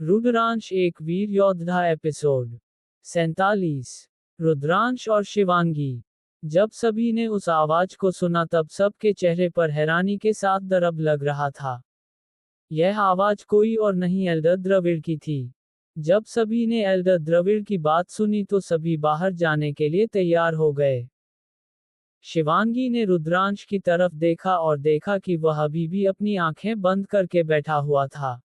रुद्रांश एक वीर योद्धा एपिसोड 47। रुद्रांश और शिवांगी। जब सभी ने उस आवाज को सुना तब सबके चेहरे पर हैरानी के साथ दरब लग रहा था। यह आवाज कोई और नहीं एल्डर द्रविड़ की थी। जब सभी ने एल्डर द्रविड़ की बात सुनी तो सभी बाहर जाने के लिए तैयार हो गए। शिवांगी ने रुद्रांश की तरफ देखा और देखा कि वह अभी भी अपनी आंखें बंद करके बैठा हुआ था।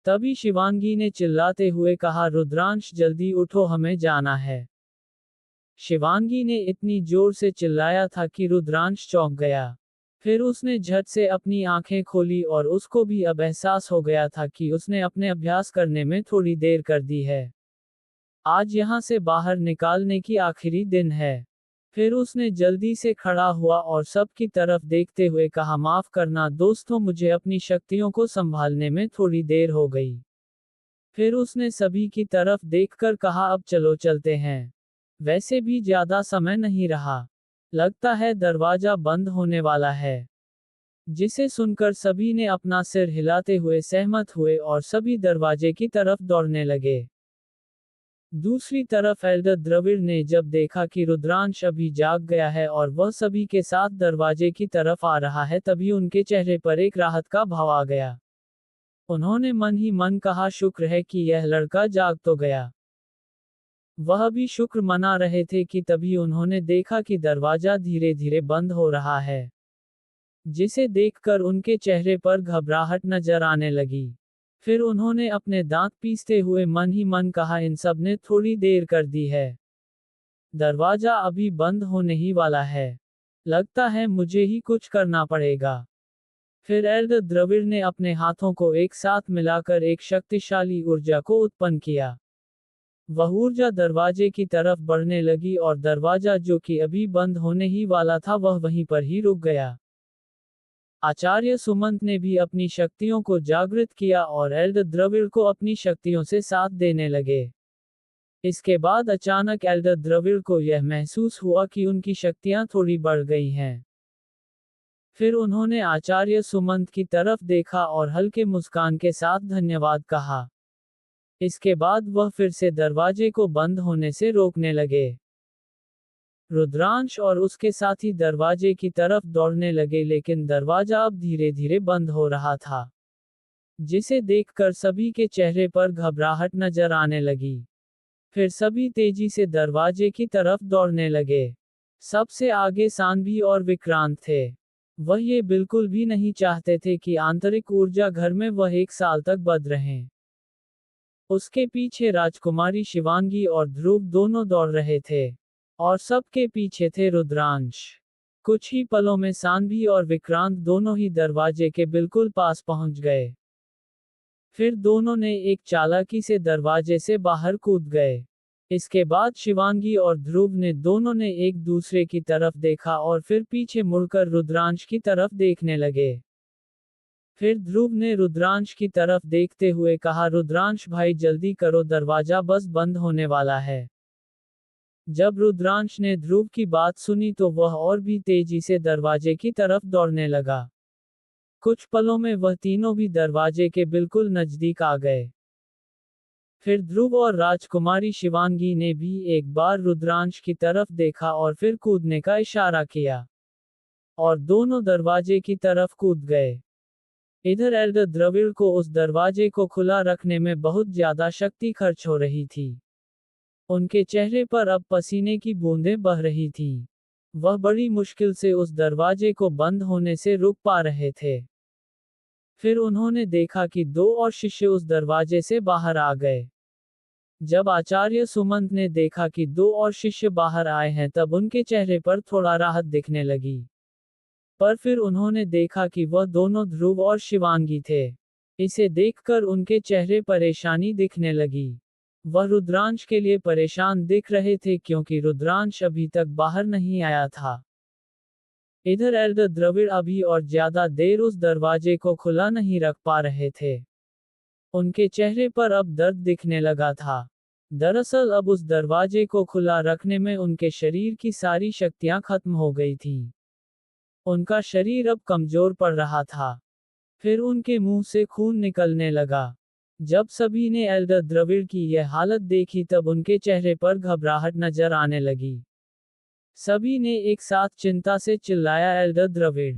तभी शिवांगी ने चिल्लाते हुए कहा, रुद्रांश जल्दी उठो, हमें जाना है। शिवांगी ने इतनी जोर से चिल्लाया था कि रुद्रांश चौंक गया। फिर उसने झट से अपनी आंखें खोली और उसको भी अब एहसास हो गया था कि उसने अपने अभ्यास करने में थोड़ी देर कर दी है। आज यहाँ से बाहर निकालने की आखिरी दिन है। फिर उसने जल्दी से खड़ा हुआ और सबकी तरफ देखते हुए कहा, माफ करना दोस्तों, मुझे अपनी शक्तियों को संभालने में थोड़ी देर हो गई। फिर उसने सभी की तरफ देखकर कहा, अब चलो चलते हैं। वैसे भी ज्यादा समय नहीं रहा। लगता है दरवाजा बंद होने वाला है। जिसे सुनकर सभी ने अपना सिर हिलाते हुए सहमत हुए और सभी दरवाजे की तरफ दौड़ने लगे। दूसरी तरफ एल्डर द्रविड़ ने जब देखा कि रुद्रांश अभी जाग गया है और वह सभी के साथ दरवाजे की तरफ आ रहा है, तभी उनके चेहरे पर एक राहत का भाव आ गया। उन्होंने मन ही मन कहा, शुक्र है कि यह लड़का जाग तो गया। वह भी शुक्र मना रहे थे कि तभी उन्होंने देखा कि दरवाजा धीरे धीरे बंद हो रहा है। जिसे देखकर उनके चेहरे पर घबराहट नजर आने लगी। फिर उन्होंने अपने दांत पीसते हुए मन ही मन कहा, इन सब ने थोड़ी देर कर दी है। दरवाजा अभी बंद होने ही वाला है। लगता है मुझे ही कुछ करना पड़ेगा। फिर एल्डर द्रविड़ ने अपने हाथों को एक साथ मिलाकर एक शक्तिशाली ऊर्जा को उत्पन्न किया। वह ऊर्जा दरवाजे की तरफ बढ़ने लगी और दरवाजा जो कि अभी बंद होने ही वाला था वह वहीं पर ही रुक गया। आचार्य सुमंत ने भी अपनी शक्तियों को जागृत किया और एल्डर द्रविड़ को अपनी शक्तियों से साथ देने लगे। इसके बाद अचानक एल्डर द्रविड़ को यह महसूस हुआ कि उनकी शक्तियां थोड़ी बढ़ गई हैं। फिर उन्होंने आचार्य सुमंत की तरफ देखा और हल्के मुस्कान के साथ धन्यवाद कहा। इसके बाद वह फिर से दरवाजे को बंद होने से रोकने लगे। रुद्रांश और उसके साथी दरवाजे की तरफ दौड़ने लगे, लेकिन दरवाजा अब धीरे धीरे बंद हो रहा था। जिसे देखकर सभी के चेहरे पर घबराहट नजर आने लगी। फिर सभी तेजी से दरवाजे की तरफ दौड़ने लगे। सबसे आगे सानवी और विक्रांत थे। वह ये बिल्कुल भी नहीं चाहते थे कि आंतरिक ऊर्जा घर में वह एक साल तक बंद रहें। उसके पीछे राजकुमारी शिवांगी और ध्रुव दोनों दौड़ रहे थे। और सबके पीछे थे रुद्रांश। कुछ ही पलों में सानवी और विक्रांत दोनों ही दरवाजे के बिल्कुल पास पहुंच गए। फिर दोनों ने एक चालाकी से दरवाजे से बाहर कूद गए। इसके बाद शिवांगी और ध्रुव ने दोनों ने एक दूसरे की तरफ देखा और फिर पीछे मुड़कर रुद्रांश की तरफ देखने लगे। फिर ध्रुव ने रुद्रांश की तरफ देखते हुए कहा, रुद्रांश भाई जल्दी करो, दरवाजा बस बंद होने वाला है। जब रुद्रांश ने ध्रुव की बात सुनी तो वह और भी तेजी से दरवाजे की तरफ दौड़ने लगा। कुछ पलों में वह तीनों भी दरवाजे के बिल्कुल नजदीक आ गए। फिर ध्रुव और राजकुमारी शिवांगी ने भी एक बार रुद्रांश की तरफ देखा और फिर कूदने का इशारा किया। और दोनों दरवाजे की तरफ कूद गए। इधर एल्डर द्रविड़ को उस दरवाजे को खुला रखने में बहुत ज्यादा शक्ति खर्च हो रही थी। उनके चेहरे पर अब पसीने की बूंदें बह रही थीं। वह बड़ी मुश्किल से उस दरवाजे को बंद होने से रुक पा रहे थे। फिर उन्होंने देखा कि दो और शिष्य उस दरवाजे से बाहर आ गए। जब आचार्य सुमंत ने देखा कि दो और शिष्य बाहर आए हैं तब उनके चेहरे पर थोड़ा राहत दिखने लगी। पर फिर उन्होंने देखा कि वह दोनों ध्रुव और शिवांगी थे। इसे देखकर उनके चेहरे परेशानी दिखने लगी। वह रुद्रांश के लिए परेशान दिख रहे थे क्योंकि रुद्रांश अभी तक बाहर नहीं आया था। इधर एल्डर द्रविड़ अभी और ज्यादा देर उस दरवाजे को खुला नहीं रख पा रहे थे। उनके चेहरे पर अब दर्द दिखने लगा था। दरअसल अब उस दरवाजे को खुला रखने में उनके शरीर की सारी शक्तियां खत्म हो गई थीं। उनका शरीर अब कमजोर पड़ रहा था। फिर उनके मुंह से खून निकलने लगा। जब सभी ने एल्डर द्रविड़ की यह हालत देखी तब उनके चेहरे पर घबराहट नजर आने लगी। सभी ने एक साथ चिंता से चिल्लाया, एल्डर द्रविड़।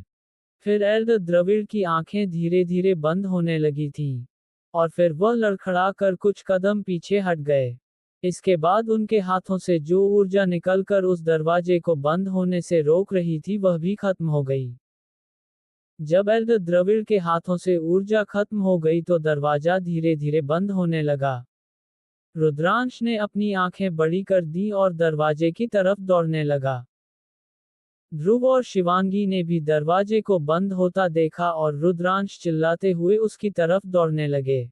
फिर एल्डर द्रविड़ की आंखें धीरे धीरे बंद होने लगी थीं। और फिर वह लड़खड़ा कर कुछ कदम पीछे हट गए। इसके बाद उनके हाथों से जो ऊर्जा निकलकर उस दरवाजे को बंद होने से रोक रही थी वह भी खत्म हो गई। जब एल्डर द्रविड़ के हाथों से ऊर्जा खत्म हो गई तो दरवाजा धीरे धीरे बंद होने लगा। रुद्रांश ने अपनी आंखें बड़ी कर दी और दरवाजे की तरफ दौड़ने लगा। ध्रुव और शिवांगी ने भी दरवाजे को बंद होता देखा और रुद्रांश चिल्लाते हुए उसकी तरफ दौड़ने लगे।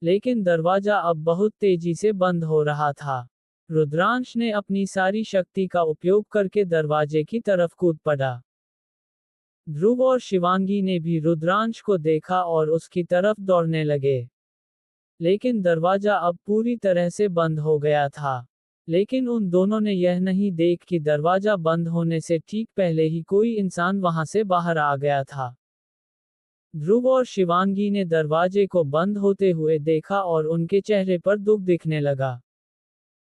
लेकिन दरवाजा अब बहुत तेजी से बंद हो रहा था। रुद्रांश ने अपनी सारी शक्ति का उपयोग करके दरवाजे की तरफ कूद पड़ा। ध्रुव और शिवांगी ने भी रुद्रांश को देखा और उसकी तरफ दौड़ने लगे। लेकिन दरवाजा अब पूरी तरह से बंद हो गया था। लेकिन उन दोनों ने यह नहीं देख कि दरवाजा बंद होने से ठीक पहले ही कोई इंसान वहां से बाहर आ गया था। ध्रुव और शिवांगी ने दरवाजे को बंद होते हुए देखा और उनके चेहरे पर दुख दिखने लगा।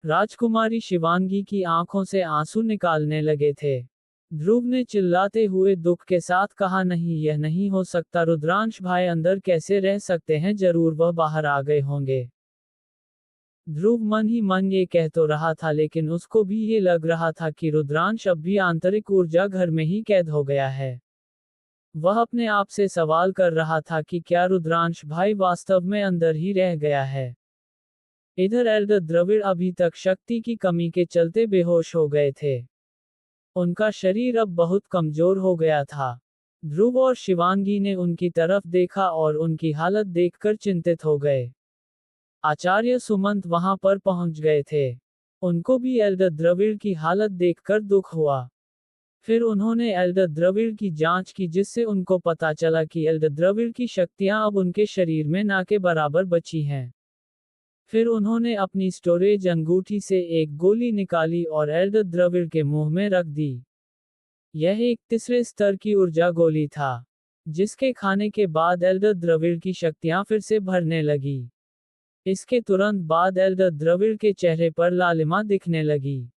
राजकुमारी शिवांगी की आंखों से आंसू निकालने लगे थे। ध्रुव ने चिल्लाते हुए दुख के साथ कहा, नहीं, यह नहीं हो सकता। रुद्रांश भाई अंदर कैसे रह सकते हैं, जरूर वह बाहर आ गए होंगे। ध्रुव मन ही मन ये कह तो रहा था, लेकिन उसको भी ये लग रहा था कि रुद्रांश अब भी आंतरिक ऊर्जा घर में ही कैद हो गया है। वह अपने आप से सवाल कर रहा था कि क्या रुद्रांश भाई वास्तव में अंदर ही रह गया है। इधर एल्डर द्रविड़ अभी तक शक्ति की कमी के चलते बेहोश हो गए थे। उनका शरीर अब बहुत कमजोर हो गया था। ध्रुव और शिवांगी ने उनकी तरफ देखा और उनकी हालत देखकर चिंतित हो गए। आचार्य सुमंत वहां पर पहुंच गए थे। उनको भी एल्डर द्रविड़ की हालत देखकर दुख हुआ। फिर उन्होंने एल्डर द्रविड़ की जांच की, जिससे उनको पता चला कि एल्डर द्रविड़ की शक्तियां अब उनके शरीर में ना के बराबर बची हैं। फिर उन्होंने अपनी स्टोरेज अंगूठी से एक गोली निकाली और एल्डर द्रविड़ के मुंह में रख दी। यह एक तीसरे स्तर की ऊर्जा गोली था, जिसके खाने के बाद एल्डर द्रविड़ की शक्तियां फिर से भरने लगी। इसके तुरंत बाद एल्डर द्रविड़ के चेहरे पर लालिमा दिखने लगी।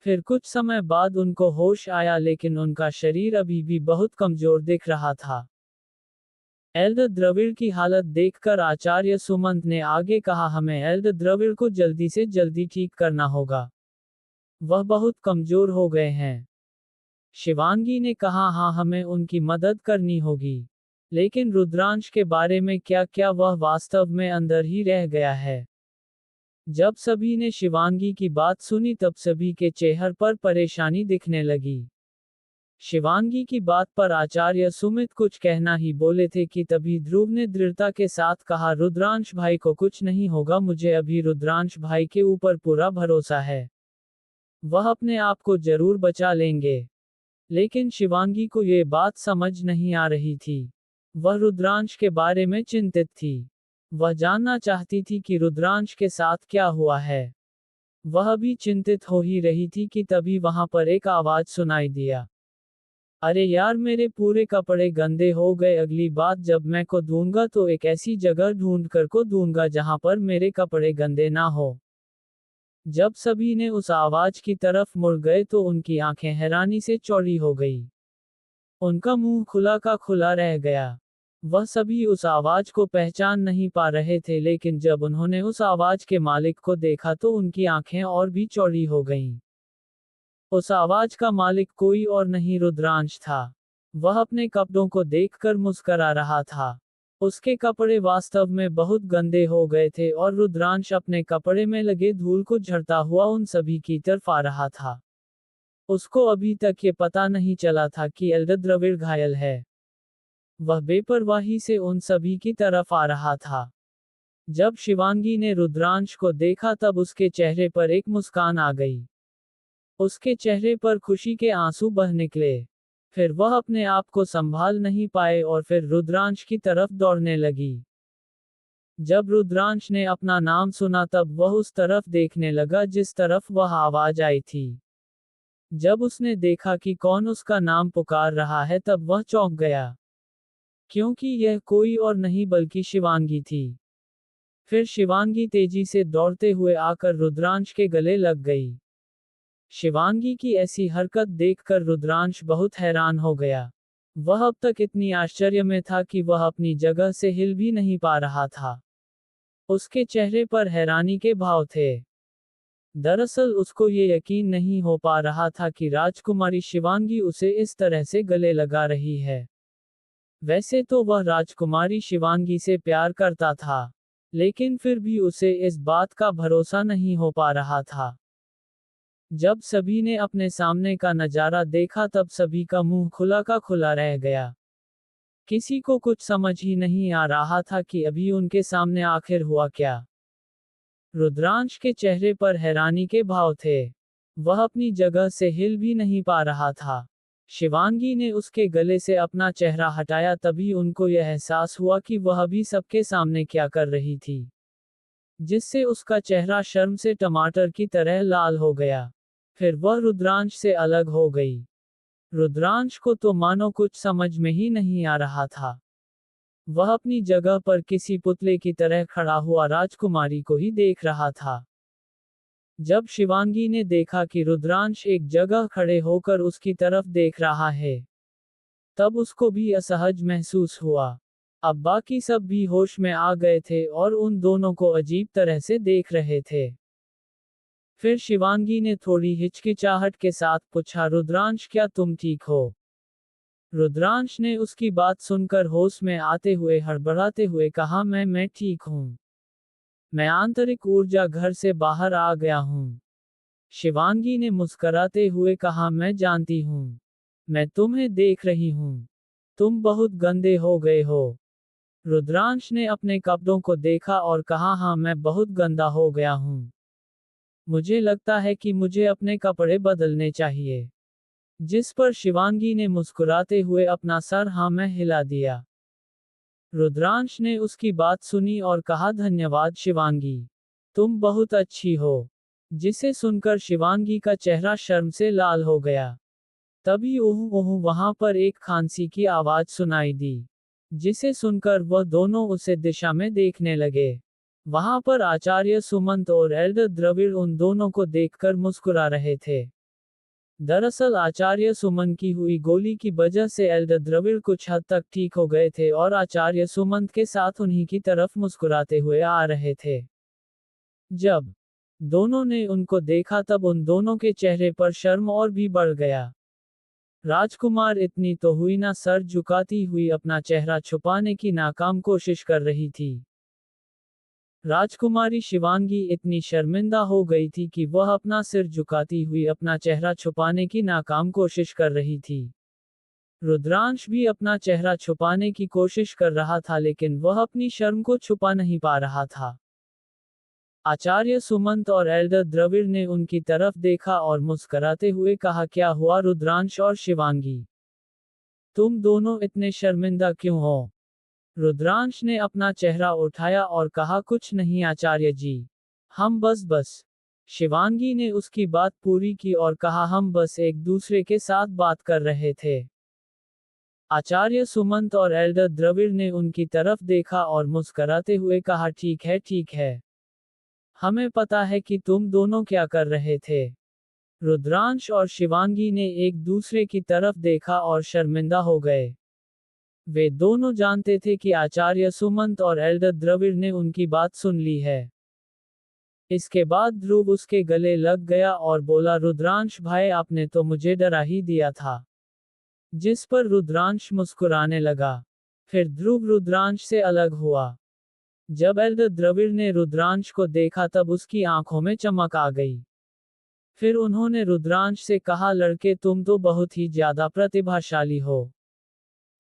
फिर कुछ समय बाद उनको होश आया, लेकिन उनका शरीर अभी भी बहुत कमजोर दिख रहा था। एल्डर द्रविड़ की हालत देखकर आचार्य सुमंत ने आगे कहा, हमें एल्डर द्रविड़ को जल्दी से जल्दी ठीक करना होगा। वह बहुत कमजोर हो गए हैं। शिवांगी ने कहा, हाँ, हमें उनकी मदद करनी होगी। लेकिन रुद्रांश के बारे में क्या वह वास्तव में अंदर ही रह गया है? जब सभी ने शिवांगी की बात सुनी तब सभी के चेहरे पर परेशानी दिखने लगी। शिवांगी की बात पर आचार्य सुमित कुछ कहना ही बोले थे कि तभी ध्रुव ने दृढ़ता के साथ कहा, रुद्रांश भाई को कुछ नहीं होगा, मुझे अभी रुद्रांश भाई के ऊपर पूरा भरोसा है। वह अपने आप को जरूर बचा लेंगे। लेकिन शिवांगी को ये बात समझ नहीं आ रही थी। वह रुद्रांश के बारे में चिंतित थी। वह जानना चाहती थी कि रुद्रांश के साथ क्या हुआ है। वह भी चिंतित हो ही रही थी कि तभी वहां पर एक आवाज सुनाई दिया, अरे यार, मेरे पूरे कपड़े गंदे हो गए। अगली बात जब मैं को धोऊंगा तो एक ऐसी जगह ढूंढ कर को धोऊंगा जहां पर मेरे कपड़े गंदे ना हो। जब सभी ने उस आवाज की तरफ मुड़ गए तो उनकी आंखें हैरानी से चौड़ी हो गई। उनका मुंह खुला का खुला रह गया। वह सभी उस आवाज को पहचान नहीं पा रहे थे, लेकिन जब उन्होंने उस आवाज के मालिक को देखा तो उनकी आंखें और भी चौड़ी हो गईं। उस आवाज का मालिक कोई और नहीं रुद्रांश था। वह अपने कपड़ों को देखकर मुस्करा रहा था। उसके कपड़े वास्तव में बहुत गंदे हो गए थे और रुद्रांश अपने कपड़े में लगे धूल को झड़ता हुआ उन सभी की तरफ आ रहा था। उसको अभी तक ये पता नहीं चला था कि एल्डर द्रविड़ घायल है। वह बेपरवाही से उन सभी की तरफ आ रहा था। जब शिवांगी ने रुद्रांश को देखा तब उसके चेहरे पर एक मुस्कान आ गई। उसके चेहरे पर खुशी के आंसू बह निकले। फिर वह अपने आप को संभाल नहीं पाए और फिर रुद्रांश की तरफ दौड़ने लगी। जब रुद्रांश ने अपना नाम सुना तब वह उस तरफ देखने लगा जिस तरफ वह आवाज आई थी। जब उसने देखा कि कौन उसका नाम पुकार रहा है तब वह चौंक गया, क्योंकि यह कोई और नहीं बल्कि शिवांगी थी। फिर शिवांगी तेजी से दौड़ते हुए आकर रुद्रांश के गले लग गई। शिवांगी की ऐसी हरकत देखकर रुद्रांश बहुत हैरान हो गया। वह अब तक इतनी आश्चर्य में था कि वह अपनी जगह से हिल भी नहीं पा रहा था। उसके चेहरे पर हैरानी के भाव थे। दरअसल उसको ये यकीन नहीं हो पा रहा था कि राजकुमारी शिवांगी उसे इस तरह से गले लगा रही है। वैसे तो वह राजकुमारी शिवांगी से प्यार करता था, लेकिन फिर भी उसे इस बात का भरोसा नहीं हो पा रहा था। जब सभी ने अपने सामने का नजारा देखा तब सभी का मुंह खुला का खुला रह गया। किसी को कुछ समझ ही नहीं आ रहा था कि अभी उनके सामने आखिर हुआ क्या। रुद्रांश के चेहरे पर हैरानी के भाव थे। वह अपनी जगह से हिल भी नहीं पा रहा था। शिवांगी ने उसके गले से अपना चेहरा हटाया तभी उनको यह एहसास हुआ कि वह भी सबके सामने क्या कर रही थी, जिससे उसका चेहरा शर्म से टमाटर की तरह लाल हो गया। फिर वह रुद्रांश से अलग हो गई। रुद्रांश को तो मानो कुछ समझ में ही नहीं आ रहा था। वह अपनी जगह पर किसी पुतले की तरह खड़ा हुआ राजकुमारी को ही देख रहा था। जब शिवांगी ने देखा कि रुद्रांश एक जगह खड़े होकर उसकी तरफ देख रहा है, तब उसको भी असहज महसूस हुआ। अब बाकी सब भी होश में आ गए थे और उन दोनों को अजीब तरह से देख रहे थे। फिर शिवांगी ने थोड़ी हिचकिचाहट के साथ पूछा, रुद्रांश क्या तुम ठीक हो? रुद्रांश ने उसकी बात सुनकर होश में आते हुए हड़बड़ाते हुए कहा, मैं ठीक हूँ। मैं आंतरिक ऊर्जा घर से बाहर आ गया हूँ। शिवांगी ने मुस्कराते हुए कहा, मैं जानती हूँ। मैं तुम्हें देख रही हूँ। तुम बहुत गंदे हो गए हो। रुद्रांश ने अपने कपड़ों को देखा और कहा, हाँ मैं बहुत गंदा हो गया हूँ। मुझे लगता है कि मुझे अपने कपड़े बदलने चाहिए। जिस पर शिवांगी ने मुस्कुराते हुए अपना सर हाँ में हिला दिया। रुद्रांश ने उसकी बात सुनी और कहा, धन्यवाद शिवांगी। तुम बहुत अच्छी हो। जिसे सुनकर शिवांगी का चेहरा शर्म से लाल हो गया। तभी ओह ओह वहां पर एक खांसी की आवाज सुनाई दी, जिसे सुनकर वह दोनों उसे दिशा में देखने लगे। वहां पर आचार्य सुमंत और एल्डर द्रविड़ उन दोनों को देखकर मुस्कुरा रहे थे। दरअसल आचार्य सुमन की हुई गोली की वजह से एल्डर द्रविड़ कुछ हद तक ठीक हो गए थे और आचार्य सुमंत के साथ उन्हीं की तरफ मुस्कुराते हुए आ रहे थे। जब दोनों ने उनको देखा तब उन दोनों के चेहरे पर शर्म और भी बढ़ गया। राजकुमार इतनी तो हुई ना, सर झुकाती हुई अपना चेहरा छुपाने की नाकाम कोशिश कर रही थी। राजकुमारी शिवांगी इतनी शर्मिंदा हो गई थी कि वह अपना सिर झुकाती हुई अपना चेहरा छुपाने की नाकाम कोशिश कर रही थी। रुद्रांश भी अपना चेहरा छुपाने की कोशिश कर रहा था, लेकिन वह अपनी शर्म को छुपा नहीं पा रहा था। आचार्य सुमंत और एल्डर द्रविड़ ने उनकी तरफ देखा और मुस्कुराते हुए कहा, क्या हुआ रुद्रांश और शिवांगी? तुम दोनों इतने शर्मिंदा क्यों हो? रुद्रांश ने अपना चेहरा उठाया और कहा, कुछ नहीं आचार्य जी। हम बस। शिवांगी ने उसकी बात पूरी की और कहा, हम बस एक दूसरे के साथ बात कर रहे थे। आचार्य सुमंत और एल्डर द्रविड़ ने उनकी तरफ देखा और मुस्कुराते हुए कहा, ठीक है। हमें पता है कि तुम दोनों क्या कर रहे थे। रुद्रांश और शिवांगी ने एक दूसरे की तरफ देखा और शर्मिंदा हो गए। वे दोनों जानते थे कि आचार्य सुमंत और एल्डर द्रविड़ ने उनकी बात सुन ली है। इसके बाद ध्रुव उसके गले लग गया और बोला, रुद्रांश भाई आपने तो मुझे डरा ही दिया था। जिस पर रुद्रांश मुस्कुराने लगा। फिर ध्रुव रुद्रांश से अलग हुआ। जब एल्डर द्रविड़ ने रुद्रांश को देखा तब उसकी आंखों में चमक आ गई। फिर उन्होंने रुद्रांश से कहा, लड़के तुम तो बहुत ही ज्यादा प्रतिभाशाली हो।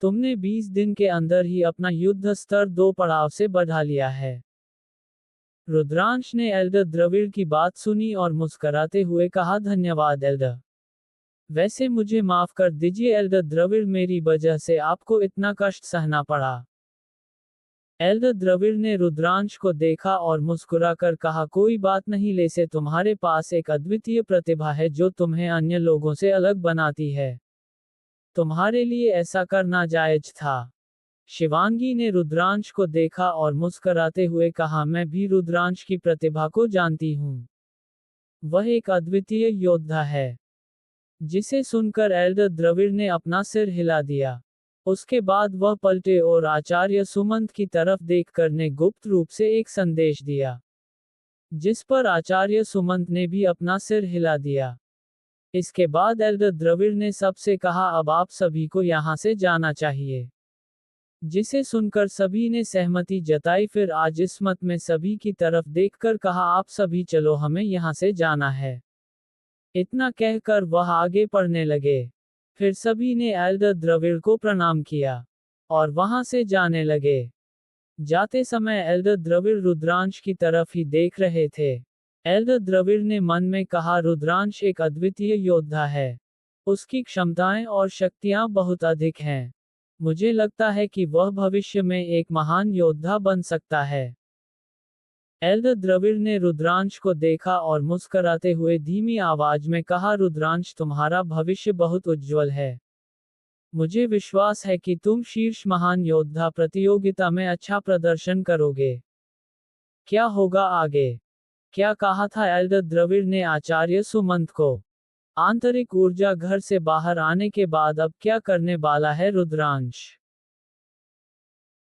तुमने 20 दिन के अंदर ही अपना युद्ध स्तर 2 पड़ाव से बढ़ा लिया है। रुद्रांश ने एल्डर द्रविड़ की बात सुनी और मुस्कुराते हुए कहा, धन्यवाद एल्डर। वैसे मुझे माफ कर दीजिए एल्डर द्रविड़, मेरी वजह से आपको इतना कष्ट सहना पड़ा। एल्डर द्रविड़ ने रुद्रांश को देखा और मुस्कुराकर कहा, कोई बात नहीं, लेसे तुम्हारे पास एक अद्वितीय प्रतिभा है जो तुम्हें अन्य लोगों से अलग बनाती है। तुम्हारे लिए ऐसा करना जायज था। शिवांगी ने रुद्रांश को देखा और मुस्कुराते हुए कहा, मैं भी रुद्रांश की प्रतिभा को जानती हूँ। वह एक अद्वितीय योद्धा है। जिसे सुनकर एल्डर द्रविड़ ने अपना सिर हिला दिया। उसके बाद वह पलटे और आचार्य सुमंत की तरफ देखकर ने गुप्त रूप से एक संदेश दिया, जिस पर आचार्य सुमंत ने भी अपना सिर हिला दिया। इसके बाद एल्डर द्रविड़ ने सबसे कहा, अब आप सभी को यहाँ से जाना चाहिए। जिसे सुनकर सभी ने सहमति जताई। फिर आज इस मत में सभी की तरफ देखकर कहा, आप सभी चलो, हमें यहाँ से जाना है। इतना कहकर वह आगे बढ़ने लगे। फिर सभी ने एल्डर द्रविड़ को प्रणाम किया और वहां से जाने लगे। जाते समय एल्डर द्रविड़ रुद्रांश की तरफ ही देख रहे थे। एल्डर द्रविड़ ने मन में कहा, रुद्रांश एक अद्वितीय योद्धा है। उसकी क्षमताएं और शक्तियां बहुत अधिक हैं। मुझे लगता है कि वह भविष्य में एक महान योद्धा बन सकता है। एल्डर द्रविड़ ने रुद्रांश को देखा और मुस्कुराते हुए धीमी आवाज में कहा, रुद्रांश, तुम्हारा भविष्य बहुत उज्जवल है। मुझे विश्वास है कि तुम शीर्ष महान योद्धा प्रतियोगिता में अच्छा प्रदर्शन करोगे। क्या होगा आगे? क्या कहा था एल्डर द्रविड़ ने आचार्य सुमंत को? आंतरिक ऊर्जा घर से बाहर आने के बाद अब क्या करने वाला है रुद्रांश?